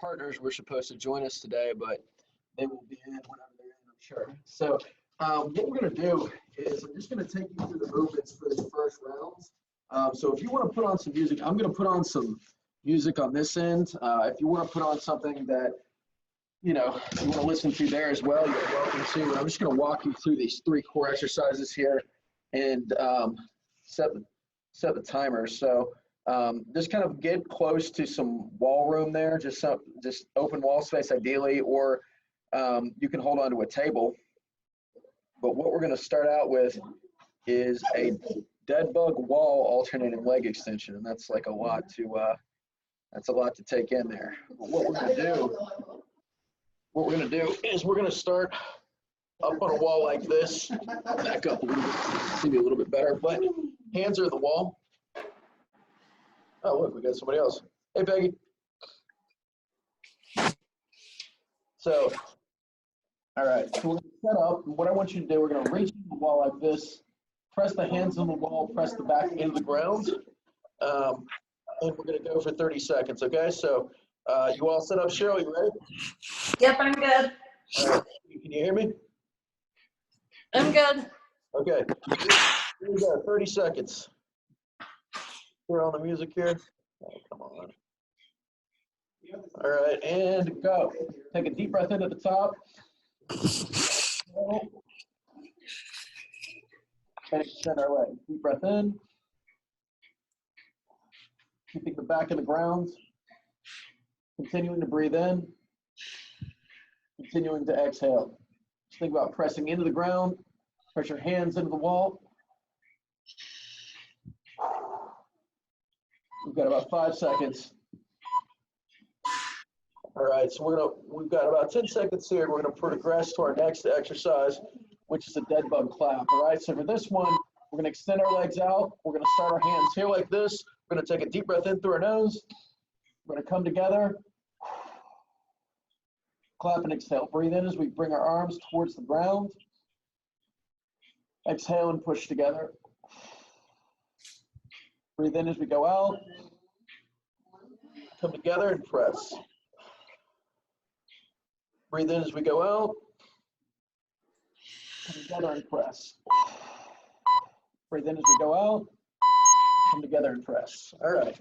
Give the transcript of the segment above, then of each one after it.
partners were supposed to join us today, but they will be in whenever they're in, I'm sure. So what we're going to do is I'm just going to take you through the movements for this first round. So if you want to put on some music, I'm going to put on some music on this end. If you want to put on something that, you want to listen to there as well, you're welcome to. And I'm just going to walk you through these 3 core exercises here and set the timer. So just kind of get close to some wall room there, just open wall space ideally, or you can hold on to a table. But what we're going to start out with is a dead bug wall alternating leg extension, and that's like a lot to take in there. But what we're going to do is we're going to start up on a wall like this. Back up a little bit, maybe a little bit better, but hands are the wall. Oh, look, we got somebody else. Hey, Peggy. So, all right, so we're going to set up. And what I want you to do, we're going to reach the wall like this, press the hands on the wall, press the back into the ground, and we're going to go for 30 seconds, okay? So, you all set up, Cheryl? You ready? Yep, I'm good. All right, can you hear me? I'm good. Okay, here we go, 30 seconds. We're on the music here. Oh, come on. All right, and go. Take a deep breath in at the top. And extend our leg. Deep breath in. Keeping the back of the ground. Continuing to breathe in. Continuing to exhale. Just think about pressing into the ground. Press your hands into the wall. We've got about 5 seconds. All right, so we've got about 10 seconds here. We're going to progress to our next exercise, which is a dead bug clap. All right, so for this one, we're going to extend our legs out. We're going to start our hands here like this. We're going to take a deep breath in through our nose. We're going to come together. Clap and exhale. Breathe in as we bring our arms towards the ground. Exhale and push together. Breathe in as we go out. Come together and press. Breathe in as we go out. Come together and press. Breathe in as we go out. Come together and press. All right.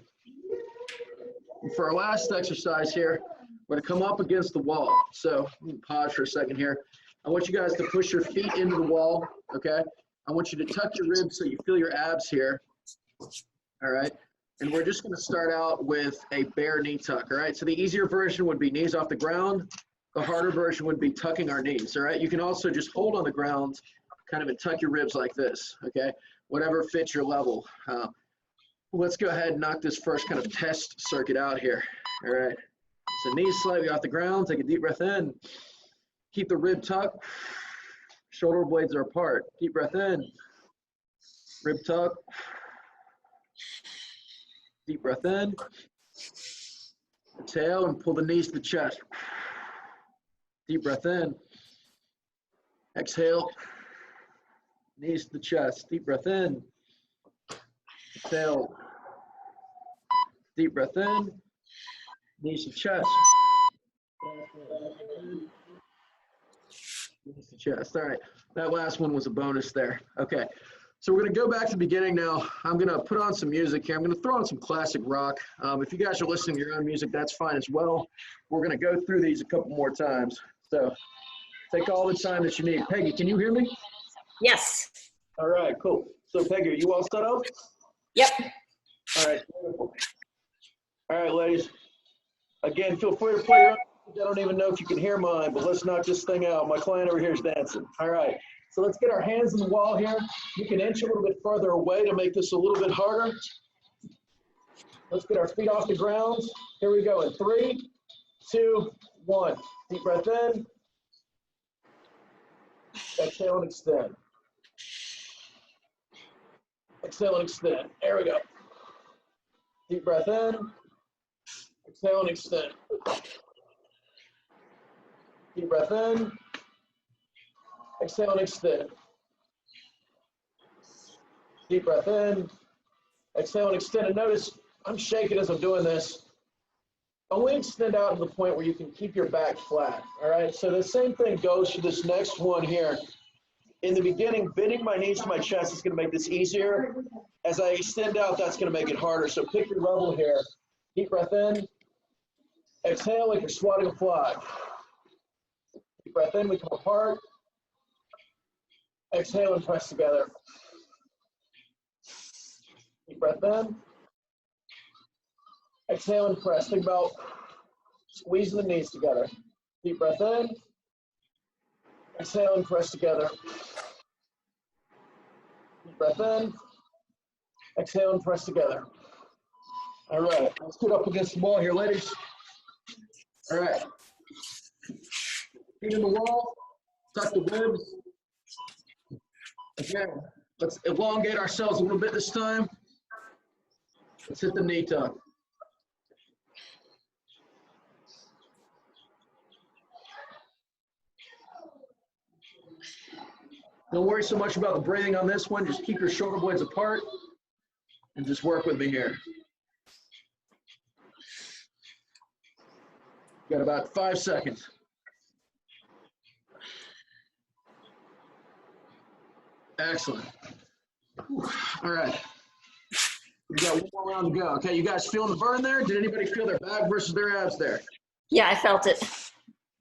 And for our last exercise here, we're going to come up against the wall. So let me pause for a second here. I want you guys to push your feet into the wall, okay? I want you to tuck your ribs so you feel your abs here. All right, and we're just going to start out with a bare knee tuck, all right? So the easier version would be knees off the ground. The harder version would be tucking our knees, all right? You can also just hold on the ground kind of and tuck your ribs like this, okay? Whatever fits your level. Let's go ahead and knock this first kind of test circuit out here, all right? So knees slightly off the ground, take a deep breath in. Keep the rib tuck. Shoulder blades are apart. Deep breath in. Rib tuck. Deep breath in. Exhale and pull the knees to the chest. Deep breath in. Exhale. Knees to the chest. Deep breath in. Exhale. Deep breath in. Knees to chest. Knees to chest. All right. That last one was a bonus there. Okay. So we're going to go back to the beginning now. I'm going to put on some music here. I'm going to throw on some classic rock. If you guys are listening to your own music, that's fine as well. We're going to go through these a couple more times. So take all the time that you need. Peggy, can you hear me? Yes. All right, cool. So Peggy, are you all set up? Yep. All right, wonderful. All right, ladies. Again, feel free to play your own music. I don't even know if you can hear mine, but let's knock this thing out. My client over here is dancing. All right. So let's get our hands on the wall here. You can inch a little bit further away to make this a little bit harder. Let's get our feet off the ground. Here we go in 3, 2, 1. Deep breath in. Exhale and extend. Exhale and extend. There we go. Deep breath in. Exhale and extend. Deep breath in. Exhale and extend. Deep breath in. Exhale and extend. And notice I'm shaking as I'm doing this. only extend out to the point where you can keep your back flat. All right, so the same thing goes for this next one here. In the beginning, bending my knees to my chest is going to make this easier. As I extend out, that's going to make it harder. So pick your level here. Deep breath in. Exhale like you're swatting a fly. Deep breath in, we come apart. Exhale and press together. Deep breath in. Exhale and press. Think about squeezing the knees together. Deep breath in. Exhale and press together. Deep breath in. Exhale and press together. All right, let's get up against the wall here, ladies. All right. Feet in the wall. Tuck the ribs. Again, let's elongate ourselves a little bit this time. Let's hit the knee tuck. Don't worry so much about the breathing on this one. Just keep your shoulder blades apart and just work with me here. Got about 5 seconds. Excellent. Whew. All right. We got one more round to go. Okay, you guys feeling the burn there? Did anybody feel their back versus their abs there? Yeah, I felt it.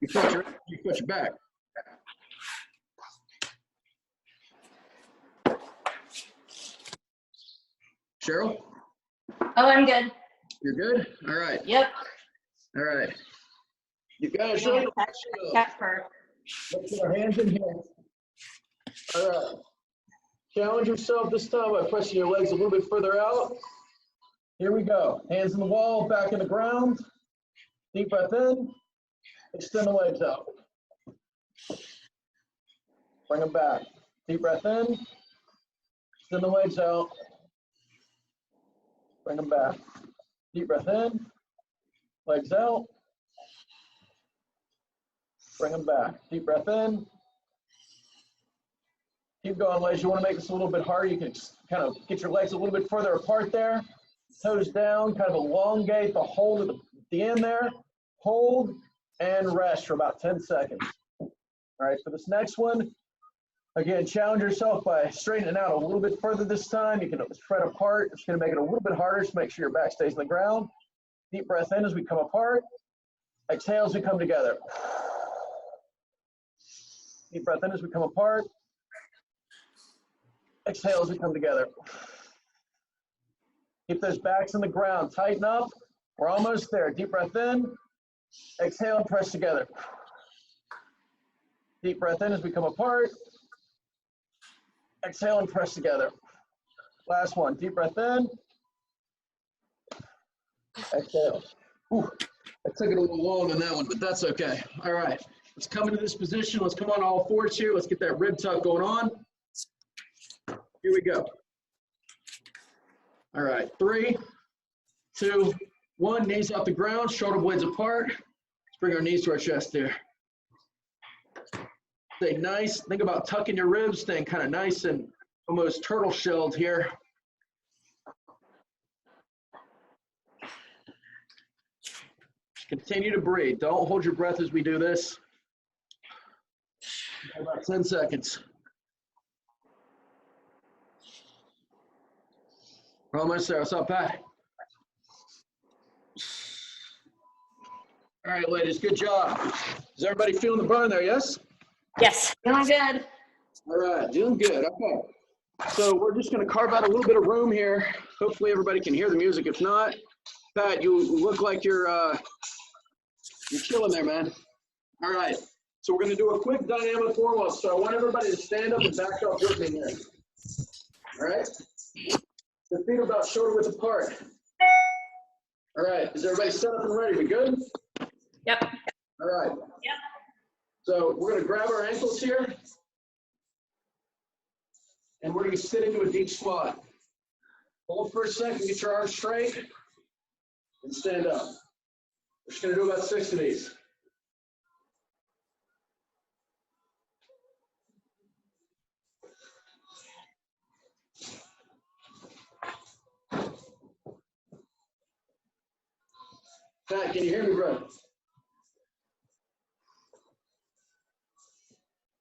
You felt your back. Cheryl? Oh, I'm good. You're good? All right. Yep. All right. You guys ready? Cat fur. Let's get our hands in here. All right. Challenge yourself this time by pressing your legs a little bit further out. Here we go. Hands in the wall, back in the ground. Deep breath in. Extend the legs out. Bring them back. Deep breath in. Extend the legs out. Bring them back. Deep breath in. Legs out. Bring them back. Deep breath in. Keep going, ladies. You want to make this a little bit harder. You can kind of get your legs a little bit further apart there. Toes down, kind of elongate the hold at the end there. Hold and rest for about 10 seconds. All right, for this next one, again, challenge yourself by straightening out a little bit further this time. You can spread apart. It's going to make it a little bit harder, so make sure your back stays on the ground. Deep breath in as we come apart. Exhale as we come together. Deep breath in as we come apart. Exhale as we come together. Keep those backs on the ground. Tighten up. We're almost there. Deep breath in. Exhale and press together. Deep breath in as we come apart. Exhale and press together. Last one. Deep breath in. Exhale. Whew. I took it a little long on that one, but that's okay. All right. Let's come into this position. Let's come on all fours here. Let's get that rib tuck going on. Here we go. All right, 3, 2, 1. Knees off the ground, shoulder blades apart. Let's bring our knees to our chest here. Stay nice. Think about tucking your ribs, staying kind of nice and almost turtle shelled here. Just continue to breathe. Don't hold your breath as we do this. About 10 seconds. We're almost there. What's up, Pat? All right, ladies, good job. Is everybody feeling the burn there, yes? Yes. Feeling good. All right, doing good. Okay. So we're just going to carve out a little bit of room here. Hopefully everybody can hear the music. If not, Pat, you look like you're chilling there, man. All right. So we're going to do a quick dynamic warm-up. So I want everybody to stand up and back up with me here. All right? The feet are about shoulder width apart. All right. Is everybody set up and ready? We good? Yep. All right. Yep. So we're going to grab our ankles here. And we're going to sit into a deep squat. Hold for a second. Get your arms straight. And stand up. We're just going to do about 6 of these. Pat, can you hear me, bro?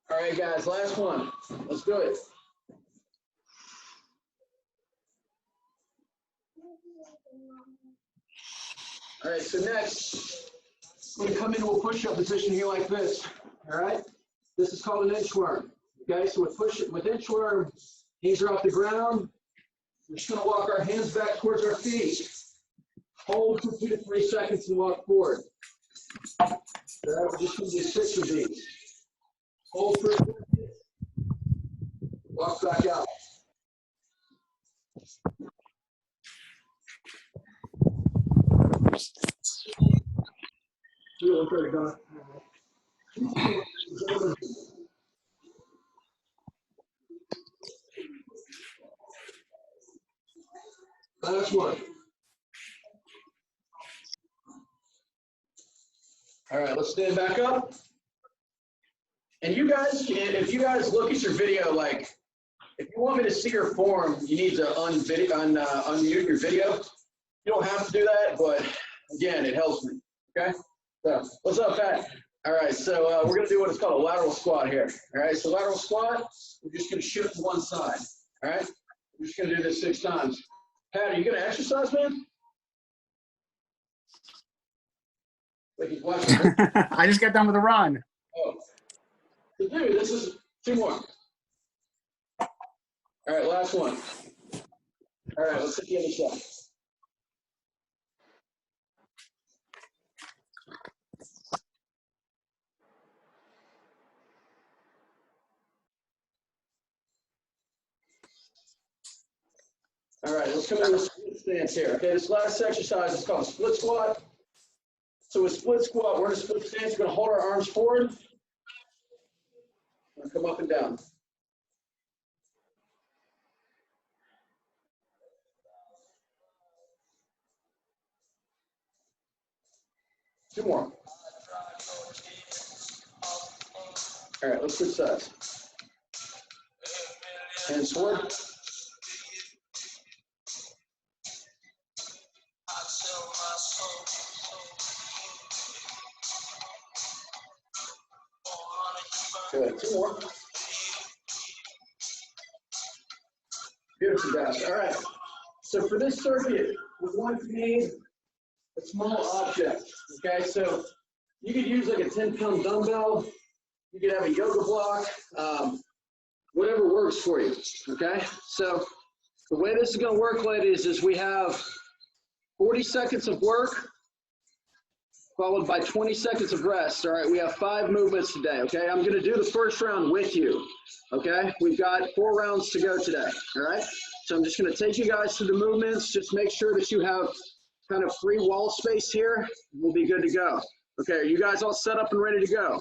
All right, guys, last one. Let's do it. All right, so next, we're going to come into a push-up position here like this. All right? This is called an inchworm. Okay, so with inchworm, knees are off the ground. We're just going to walk our hands back towards our feet. Hold for 2 to 3 seconds and walk forward. All right, we're just going to do 6 of these. Hold for a second. Walk back out. Last one. All right, let's stand back up. And you guys, if you guys look at your video, like, if you want me to see your form, you need to unmute your video. You don't have to do that, but again, it helps me, okay? So, what's up, Pat? All right, so we're gonna do what is called a lateral squat here. All right, so lateral squat, we're just gonna shift to one side, all right? We're just gonna do this 6 times. Pat, are you gonna exercise, man? Like he's watching. I just got done with a run. Oh. So dude, this is 2 more. All right, last one. All right, let's hit the other side. All right, let's come into a split stance here. Okay, this last exercise is called a split squat. So with split squat, we're in a split stance. We're going to hold our arms forward. We're going to come up and down. Two more. All right, let's switch sides. Hands forward. Good. 2 more. Beautiful, guys. All right. So for this circuit, we're going to need a small object. Okay, so you could use like a 10-pound dumbbell. You could have a yoga block, whatever works for you. Okay, so the way this is going to work, ladies, is we have 40 seconds of work followed by 20 seconds of rest. All right, we have 5 movements today. Okay, I'm going to do the first round with you. Okay, we've got 4 rounds to go today. All right, so I'm just going to take you guys through the movements. Just make sure that you have kind of free wall space here. We'll be good to go. Okay, are you guys all set up and ready to go?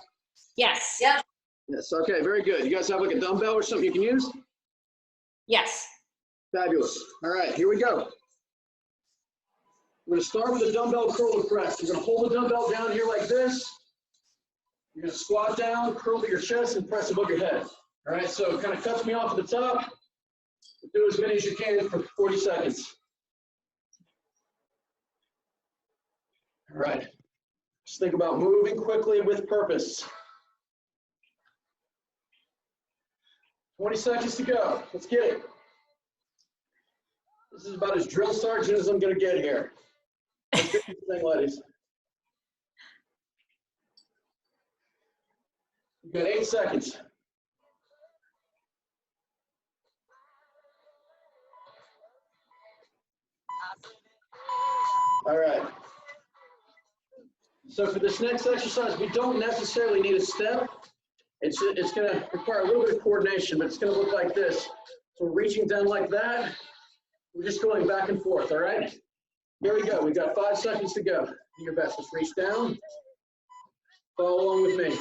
Yes. Yep. Yes, okay, very good. You guys have like a dumbbell or something you can use? Yes. Fabulous. All right, here we go. We're going to start with a dumbbell curl and press. You're going to hold the dumbbell down here like this. You're going to squat down, curl to your chest, and press above your head. All right, so it kind of cuts me off at the top. Do as many as you can for 40 seconds. All right. Just think about moving quickly with purpose. 20 seconds to go. Let's get it. This is about as drill sergeant as I'm going to get here. Let's get this thing, ladies. You've got 8 seconds. All right. So for this next exercise, we don't necessarily need a step. It's going to require a little bit of coordination, but it's going to look like this. So we're reaching down like that. We're just going back and forth, all right? Here we go. We've got 5 seconds to go. Do your best. Just reach down. Follow along with me.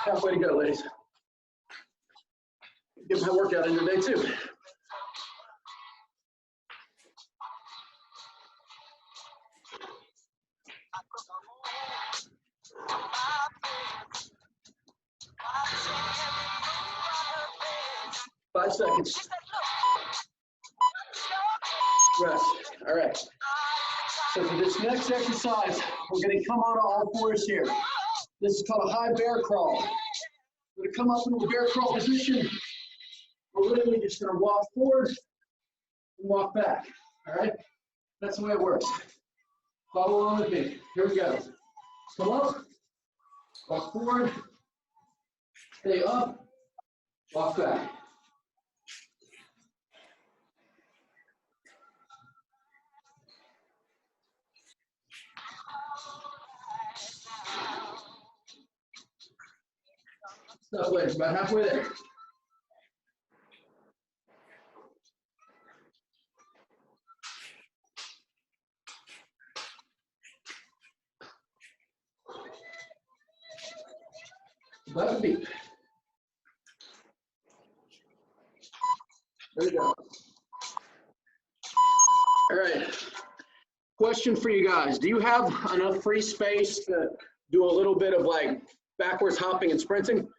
Halfway to go, ladies. Get my workout in today, too. seconds. Rest. All right. So for this next exercise, we're going to come on all fours here. This is called a high bear crawl. We're going to come up into a bear crawl position. We're literally just going to walk forward and walk back. All right? That's the way it works. Follow along with me. Here we go. Come up, walk forward, stay up, walk back. Stop legs, about halfway there. About a beat. There we go. All right. Question for you guys. Do you have enough free space to do a little bit of like backwards hopping and sprinting?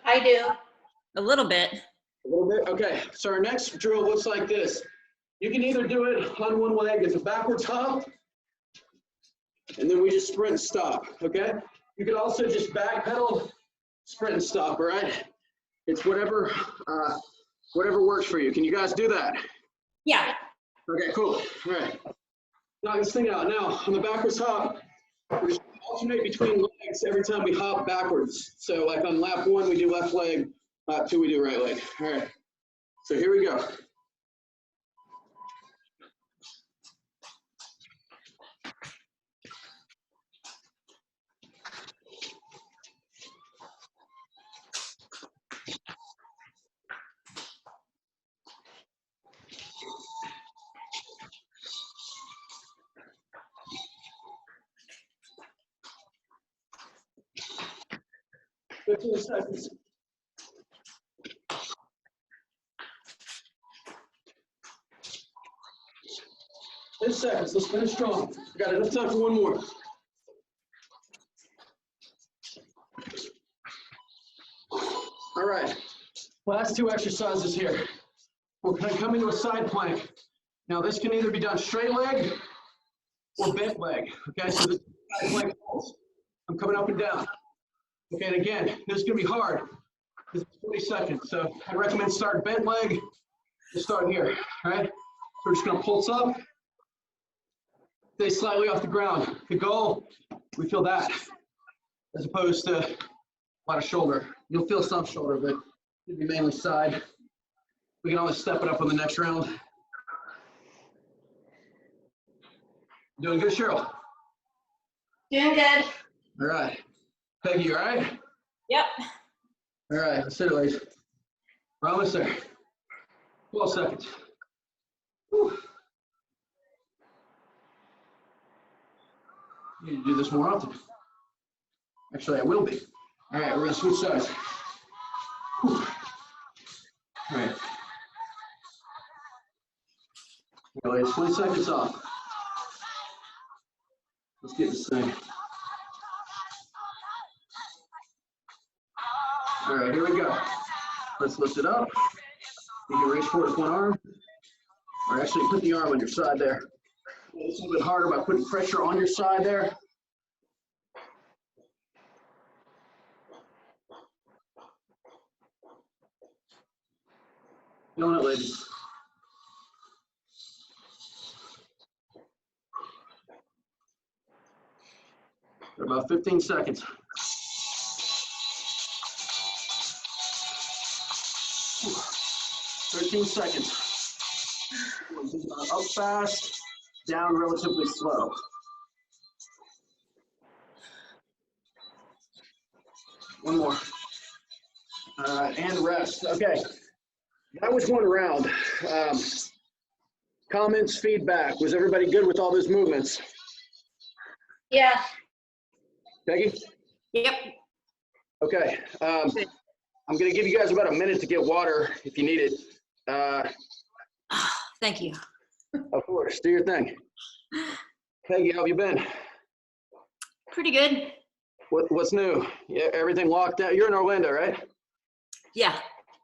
I do. A little bit. A little bit? Okay. So our next drill looks like this. You can either do it on one leg as a backwards hop, and then we just sprint and stop, okay? You could also just back pedal, sprint and stop, all right? It's whatever works for you. Can you guys do that? Yeah. Okay, cool. All right. Knock this thing out. Now, on the backwards hop, we're just alternate between legs every time we hop backwards. So like on lap 1, we do left leg, lap 2, we do right leg. All right. So here we go. Fifteen seconds. 10 seconds. Let's finish strong. We got enough time for one more. All right. Last 2 exercises here. We're going to come into a side plank. Now, this can either be done straight leg or bent leg. Okay, so this side plank holds. I'm coming up and down. Okay, and again, this is going to be hard. This is 40 seconds. So I recommend start bent leg. Just start here. All right. So we're just going to pulse up. Stay slightly off the ground. The goal, we feel that, as opposed to a lot of shoulder. You'll feel some shoulder, but it'll be mainly side. We can always step it up on the next round. Doing good, Cheryl? Doing good. All right. Peggy, you all right? Yep. All right, let's hit it, ladies. We're almost there. 12 seconds. Whew. I need to do this more often. Actually, I will be. All right, we're gonna switch sides. Whew. All right. All right, 20 seconds off. Let's get this thing. All right, here we go. Let's lift it up. You can reach for it with one arm, or actually put the arm on your side there. It's a little bit harder by putting pressure on your side there. Feeling it, ladies. For about 15 seconds. 13 seconds. Up fast, down relatively slow. One more. And rest. Okay. That was one round. Comments, feedback. Was everybody good with all those movements? Yeah. Peggy? Yep. Okay. I'm going to give you guys about a minute to get water if you need it. Thank you. Of course. Do your thing. Peggy, how have you been? Pretty good. What's new? Yeah, everything locked down? You're in Orlando, right? Yeah.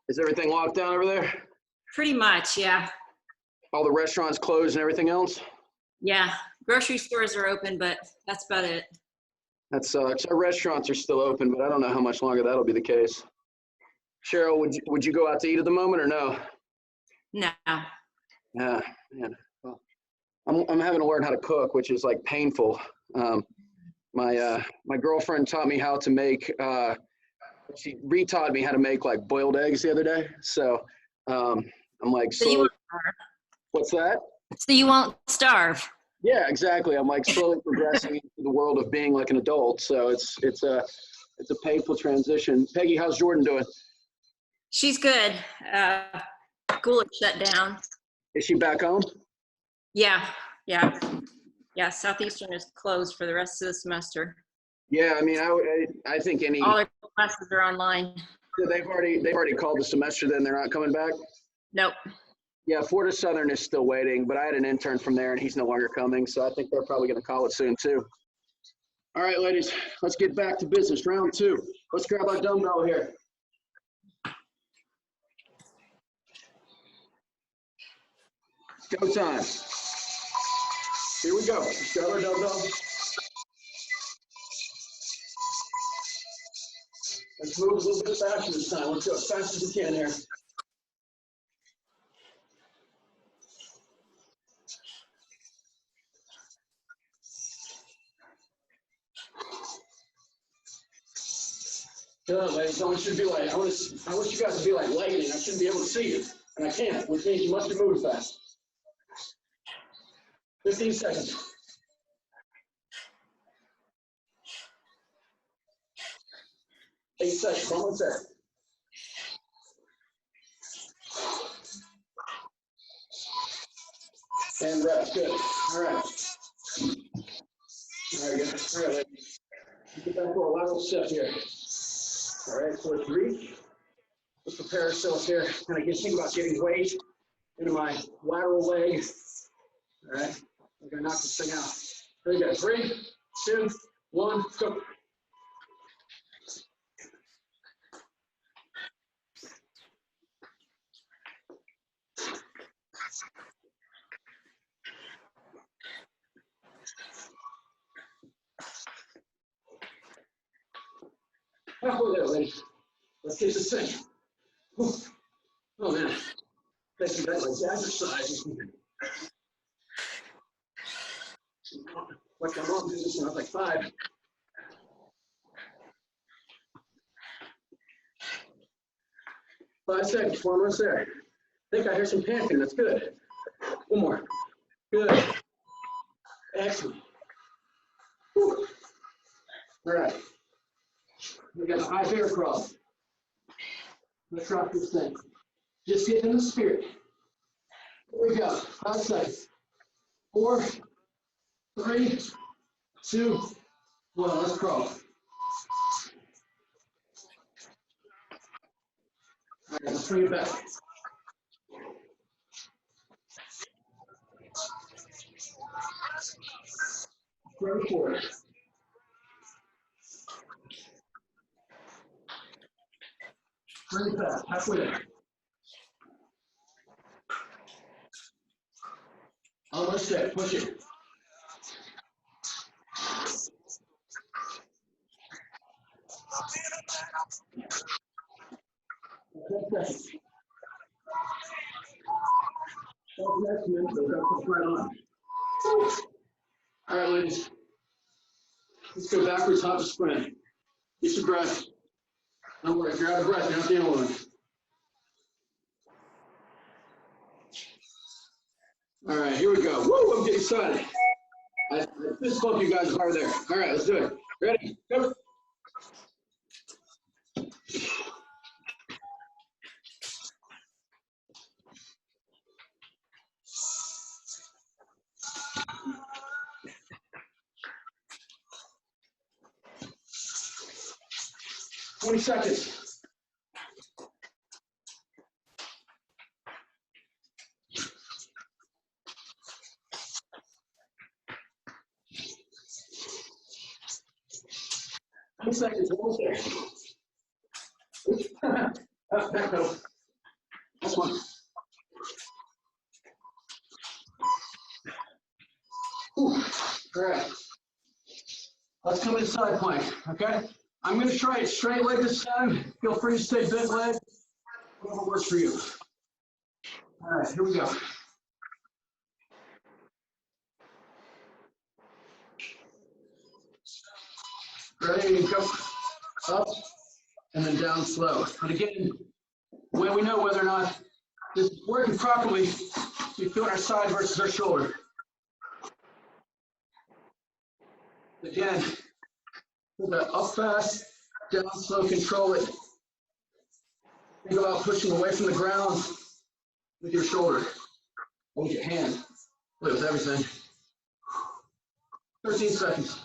Is everything locked down over there? Pretty much, yeah. All the restaurants closed and everything else? Yeah. Grocery stores are open, but that's about it. That sucks. Our restaurants are still open, but I don't know how much longer that'll be the case. Cheryl, would you go out to eat at the moment or no? No. Yeah, man. Well, I'm having to learn how to cook, which is like painful. My girlfriend taught me how to make. She retaught me how to make like boiled eggs the other day. So I'm like, So you slowly, won't, what's that? so you won't starve. Yeah, exactly. I'm like slowly progressing into the world of being like an adult. So it's a painful transition. Peggy, how's Jordan doing? She's good. School is shut down. Is she back home? Yeah. Yeah. Yeah. Southeastern is closed for the rest of the semester. Yeah, I mean, I think any All their classes are online. they've already called the semester. Then they're not coming back. Nope. Yeah, Florida Southern is still waiting, but I had an intern from there, and he's no longer coming. So I think they're probably going to call it soon too. All right, ladies, let's get back to business. Round 2. Let's grab our dumbbell here. Go time. Here we go. Let's grab our dumbbell. Let's move a little bit faster this time. Let's go as fast as we can here. Good, ladies. I want you to be like, I want you guys to be like lightning. I shouldn't be able to see you, and I can't, which means you must be moving fast. 15 seconds. Eight seconds. Almost there. And rest. Good. All right. Very good. All right, ladies. Get back to our lateral step here. All right, so let's reach. Let's prepare ourselves here. Kind of think about getting weight into my lateral leg. All right, we're gonna knock this thing out. Here we go. 3, 2, 1, go. Halfway there, ladies. Let's get this thing. Whew. Oh man, thank you guys like exercise. Like my mom did this when I was like 5. Five seconds, we're almost there. I think I hear some panting, that's good. One more. Good. Excellent. Whew. All right. We got a high bear crawl. Let's rock this thing. Just get in the spirit. Here we go. 5 seconds. 4, 3, 2, 1. Let's crawl. All right, let's bring it back. Bring it forward. Bring it back. Halfway there. Almost there. Push it. Okay. Next minute, that's right on. All right, ladies. Let's go backwards, hop, sprint. Get your breath. Don't worry, if you're out of breath, you're not the only one. All right, here we go. Woo, I'm getting excited. I fist bump you guys hard there. All right, let's do it. Ready? Go. Twenty seconds. Seconds, almost there. Back pedal. last one. Whew. All right. Let's come inside plank, okay? I'm gonna try it straight leg this time. Feel free to stay bent leg, whatever works for you. All right, here we go. Ready, go. Up, and then down slow. And again, when we know whether or not this is working properly, we feel our side versus our shoulder. Again, pull that up fast, down slow, control it. Think about pushing away from the ground with your shoulder, or with your hand, play with everything. 13 seconds.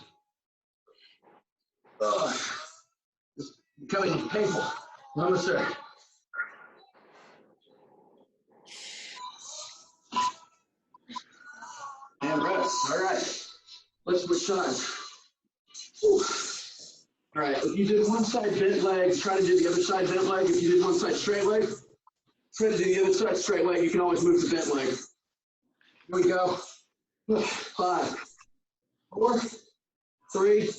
It's becoming painful. Almost there. And rest. All right. Let's switch sides. Whew. All right. If you did one side bent leg, try to do the other side bent leg. If you did one side straight leg, try to do the other side straight leg. You can always move the bent leg. Here we go. 5, 4, 3,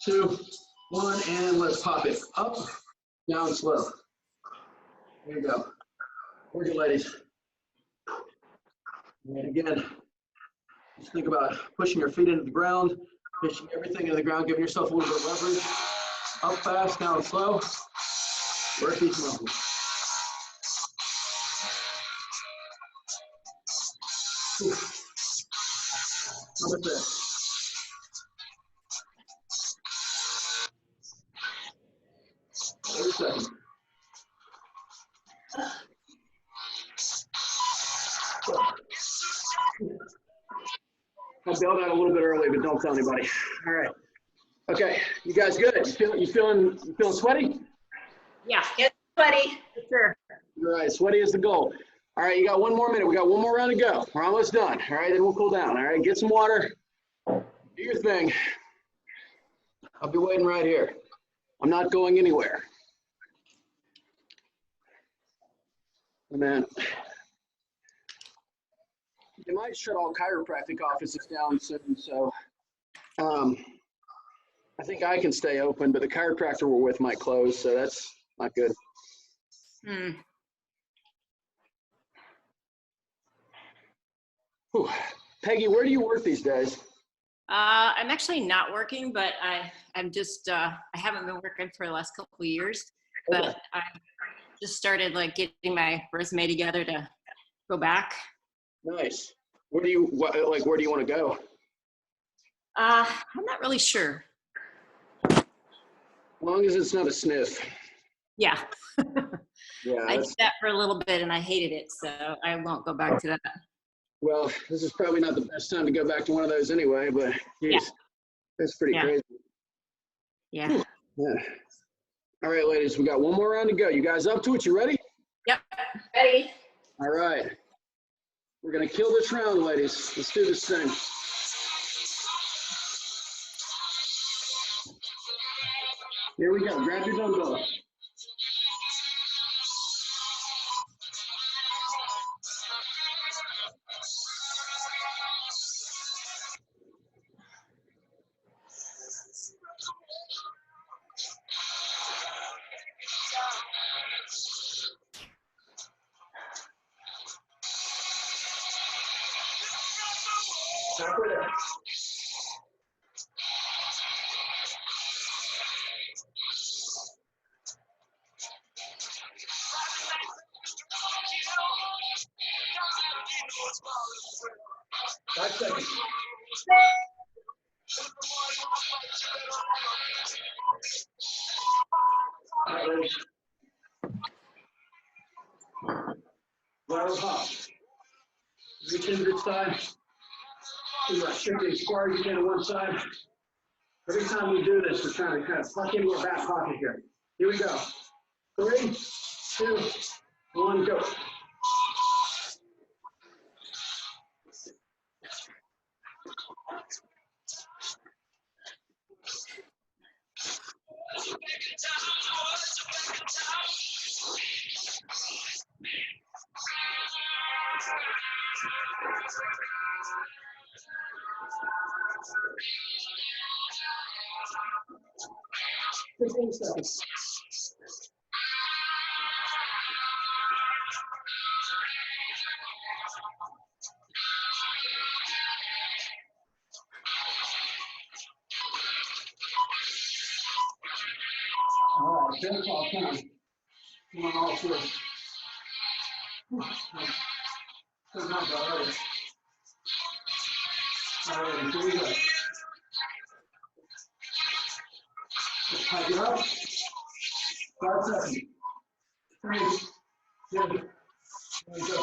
2, 1, and let's pop it up, down, slow. There you go. Work it, ladies. And again, just think about pushing your feet into the ground, pushing everything into the ground, giving yourself a little bit of leverage. Up fast, down slow. Work these muscles. How about this? Wait a second. I bailed out a little bit early, but don't tell anybody. All right. Okay, you guys good? You feeling sweaty? Yeah, Get sweaty. sure. All right, sweaty is the goal. All right, you got 1 more minute. We got 1 more round to go. We're almost done. All right, then we'll cool down. All right, get some water. Do your thing. I'll be waiting right here. I'm not going anywhere. Man, they might shut all chiropractic offices down soon, so I think I can stay open, but the chiropractor we're with might close, so that's not good. Whew. Peggy, where do you work these days? I'm actually not working, but I'm just, I haven't been working for the last couple of years, but Okay. I just started like getting my resume together to go back. Nice. Where do you want to go? I'm not really sure. As long as it's not a sniff. Yeah, Yeah. I did that for a little bit and I hated it, so I won't go back to that. Well, this is probably not the best time to go back to one of those anyway, but geez, Yeah. That's pretty crazy. Yeah. Yeah. All right, ladies, we got 1 more round to go. You guys up to it? You ready? Yep. Ready. All right. We're going to kill this round, ladies. Let's do this thing. Here we go. Grab your dumbbell. Stop it. Five seconds. All right, ladies. Lateral hop. Reach into this side. Do a strictly square you can to one side. Every time we do this, we're trying to kind of pluck into our back pocket here. Here we go. 3, 2, 1, go. 15 seconds. All right, 10 o'clock time. Come on, all three. Good night, guys. All right, here we go. Let's pack it up. 5 seconds. 3, 2, there we go.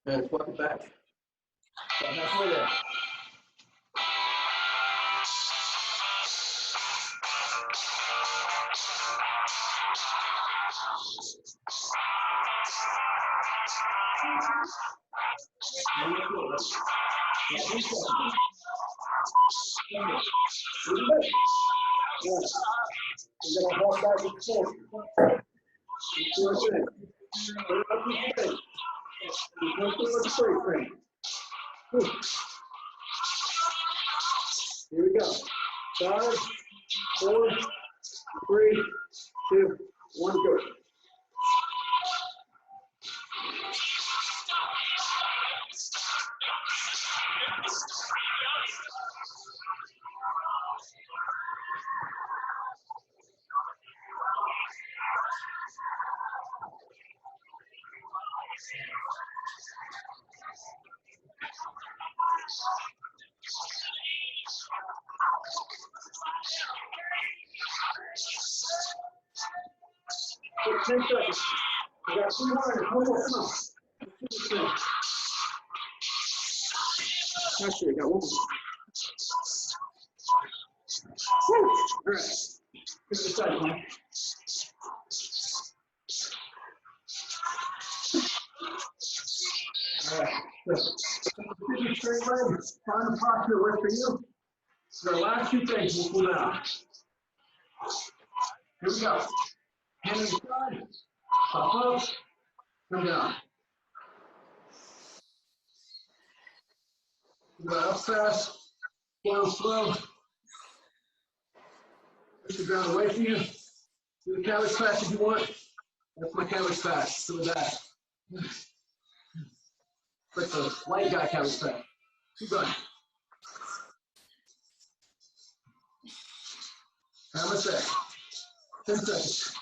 And flip it back. About halfway there. We're gonna walk back and forth. Here we go. 5, 4, 3, 2, 1, go. Take 10 seconds. We got 2 minutes. One more. Come on. Actually, we got 1 more. Woo! All right. Here's the second one. All right. So, straight leg. Find the posture that works for you. So our last 2 things, we'll pull down. Here we go. Hand on the side. Pop up. Come down. Go up fast. Down slow. Push the ground away from you. Do the cabbage patch if you want. That's my cabbage patch. So with that. Like the light guy cabbage patch. Keep going. How much that? 10 seconds.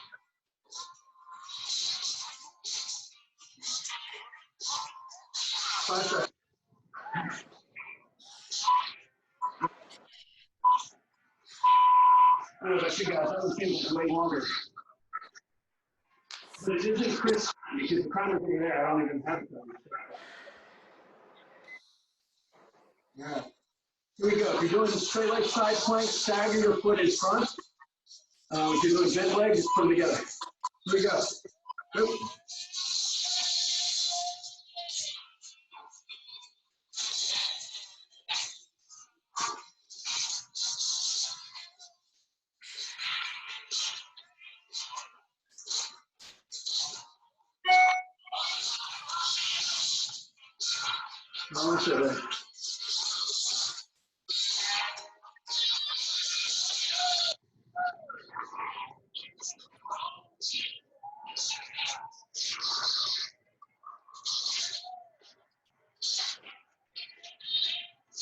Five seconds. I don't know about you guys, I was thinking way longer. But it isn't crisp because the primer's in there, I don't even have it on. All right. Here we go. If you're doing the straight leg side plank, stagger your foot in front. If you're doing bent leg, just put them together. Here we go. Nope. That's it, right?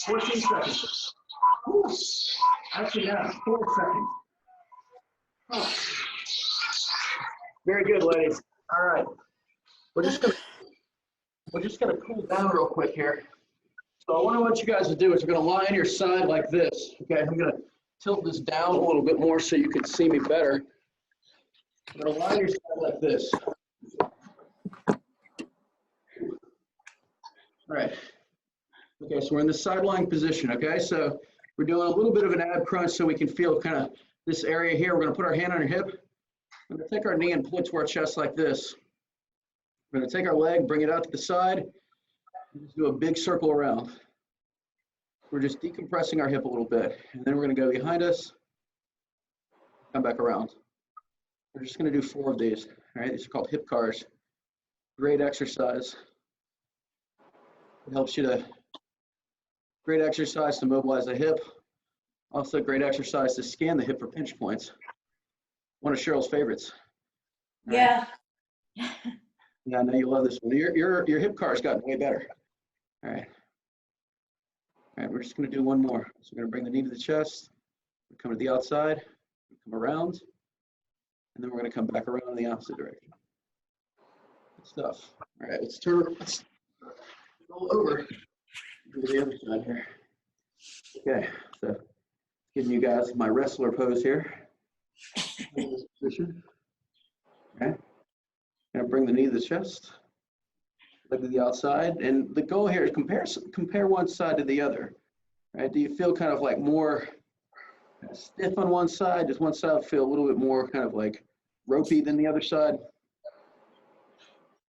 Fourteen seconds. Whew. Actually, yeah, 4 seconds. Oh. Very good, ladies. All right. We're just gonna cool down real quick here. So I want you guys to do is we're gonna lie on your side like this. Okay, I'm gonna tilt this down a little bit more so you can see me better. I'm gonna lie on your side like this. All right. Okay, so we're in the side lying position. Okay, so we're doing a little bit of an ab crunch so we can feel kind of this area here. We're gonna put our hand on our hip. I'm gonna take our knee and pull it to our chest like this. We're gonna take our leg, bring it out to the side, and just do a big circle around. We're just decompressing our hip a little bit, and then we're going to go behind us, come back around. We're just going to do 4 of these. All right, these are called hip cars. Great exercise. It helps you to, great exercise to mobilize the hip. Also great exercise to scan the hip for pinch points. One of Cheryl's favorites. All right. Yeah. Yeah, I know you love this one. Your hip car has gotten way better. All right. All right, we're just going to do one more. So we're going to bring the knee to the chest, come to the outside, come around, and then we're going to come back around in the opposite direction. Good stuff. All right, let's roll over to the other side here. Okay, so giving you guys my wrestler pose here. Position. Okay, going to bring the knee to the chest, leg to the outside, and the goal here is compare one side to the other. Right? Do you feel kind of like more stiff on one side? Does one side feel a little bit more kind of like ropey than the other side?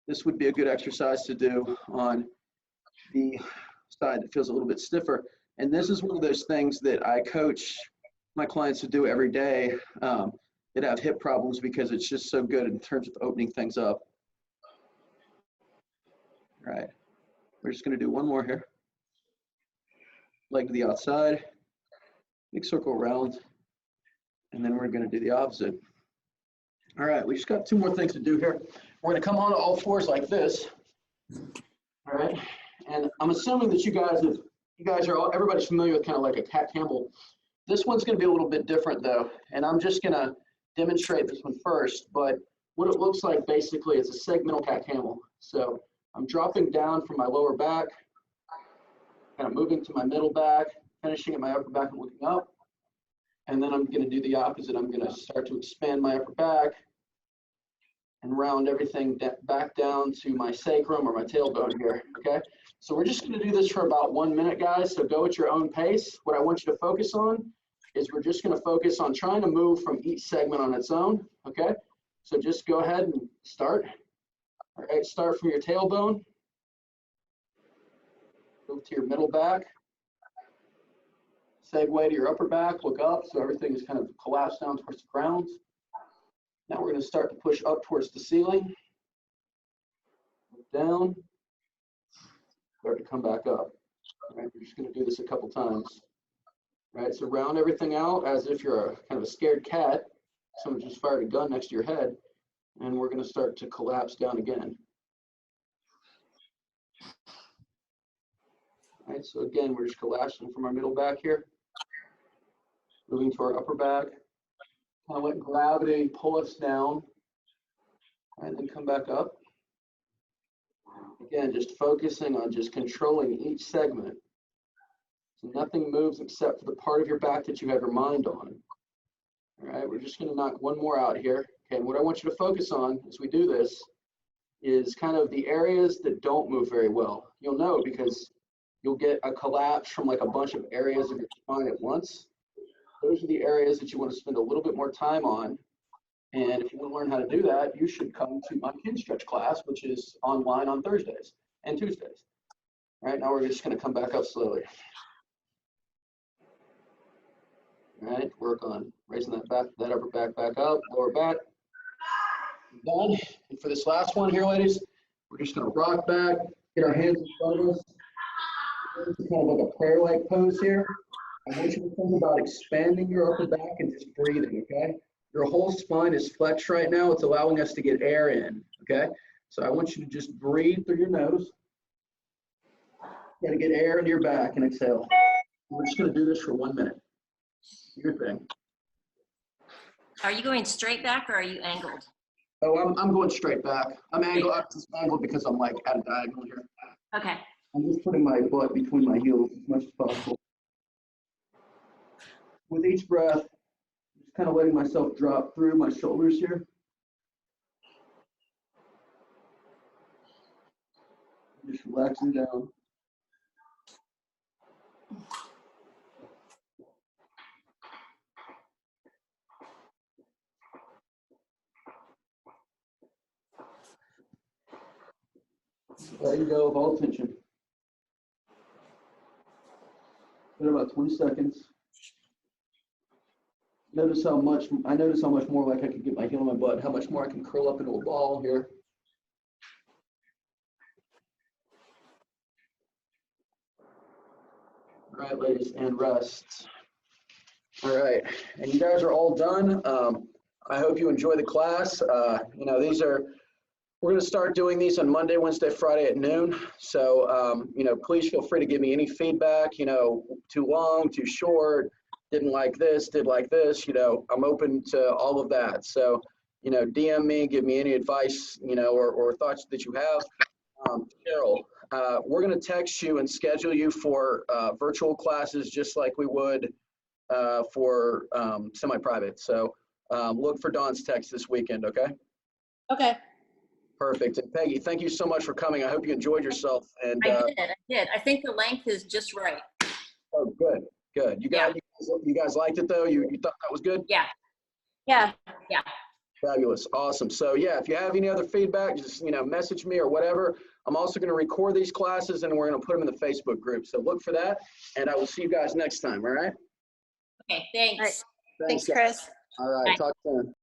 This would be a good exercise to do on the side that feels a little bit stiffer. And this is one of those things that I coach my clients to do every day that have hip problems, because it's just so good in terms of opening things up. All right, we're just going to do one more here. Leg to the outside, big circle around, and then we're going to do the opposite. All right, we just got 2 more things to do here. We're going to come on to all 4s like this. All right, and I'm assuming that everybody's familiar with kind of like a Cat Campbell. This one's going to be a little bit different though, and I'm just going to demonstrate this one first. But what it looks like basically is a segmental Cat Camel. So I'm dropping down from my lower back, kind of moving to my middle back, finishing at my upper back and looking up. And then I'm going to do the opposite. I'm going to start to expand my upper back and round everything back down to my sacrum or my tailbone here, okay? So we're just going to do this for about 1 minute, guys, so go at your own pace. What I want you to focus on is we're just going to focus on trying to move from each segment on its own, okay? So just go ahead and start. All right, start from your tailbone. Move to your middle back. Segue to your upper back, look up so everything is kind of collapsed down towards the ground. Now we're going to start to push up towards the ceiling. Look down. Start to come back up. All right, we're just going to do this a couple times. All right, so round everything out as if you're a kind of a scared cat. Someone just fired a gun next to your head, and we're going to start to collapse down again. All right, so again, we're just collapsing from our middle back here. Moving to our upper back. Kind of let gravity pull us down, and then come back up. Again, just focusing on just controlling each segment. So nothing moves except for the part of your back that you have your mind on. All right, we're just going to knock one more out here. Okay, and what I want you to focus on as we do this is kind of the areas that don't move very well. You'll know because you'll get a collapse from like a bunch of areas of your spine at once. Those are the areas that you want to spend a little bit more time on. And if you want to learn how to do that, you should come to my Kin Stretch class, which is online on Thursdays and Tuesdays. All right, now we're just going to come back up slowly. All right, work on raising that upper back back up, lower back. Done. And for this last one here, ladies, we're just going to rock back, get our hands in front of us. It's kind of like a prayer-like pose here. I want you to think about expanding your upper back and just breathing, okay? Your whole spine is flexed right now. It's allowing us to get air in, okay? So I want you to just breathe through your nose. You gotta get air into your back and exhale. We're just gonna do this for 1 minute. Your thing. Are you going straight back or are you angled? Oh, I'm going straight back. I'm angled because I'm like at a diagonal here. Okay. I'm just putting my butt between my heels as much as possible. With each breath, just kind of letting myself drop through my shoulders here. Just relaxing down. Letting go of all tension. In about 20 seconds. I notice how much more like I could get my heel on my butt, how much more I can curl up into a ball here. All right, ladies, and rest. All right, and you guys are all done. I hope you enjoy the class. You know, we're going to start doing these on Monday, Wednesday, Friday at noon. So, you know, please feel free to give me any feedback, you know, too long, too short, didn't like this, did like this, you know, I'm open to all of that. So, you know, DM me, give me any advice, you know, or thoughts that you have. Cheryl, we're going to text you and schedule you for virtual classes just like we would for semi-private. So look for Dawn's text this weekend, okay? Okay. Perfect. And Peggy, thank you so much for coming. I hope you enjoyed yourself. And I did. I think the length is just right. oh, good, good. You guys liked it though? You thought that was good? Yeah. Yeah. Fabulous. Awesome. So yeah, if you have any other feedback, just, you know, message me or whatever. I'm also going to record these classes and we're going to put them in the Facebook group. So look for that. And I will see you guys next time. All right. Okay. Thanks. Thanks, Chris. All right. Bye. Talk soon.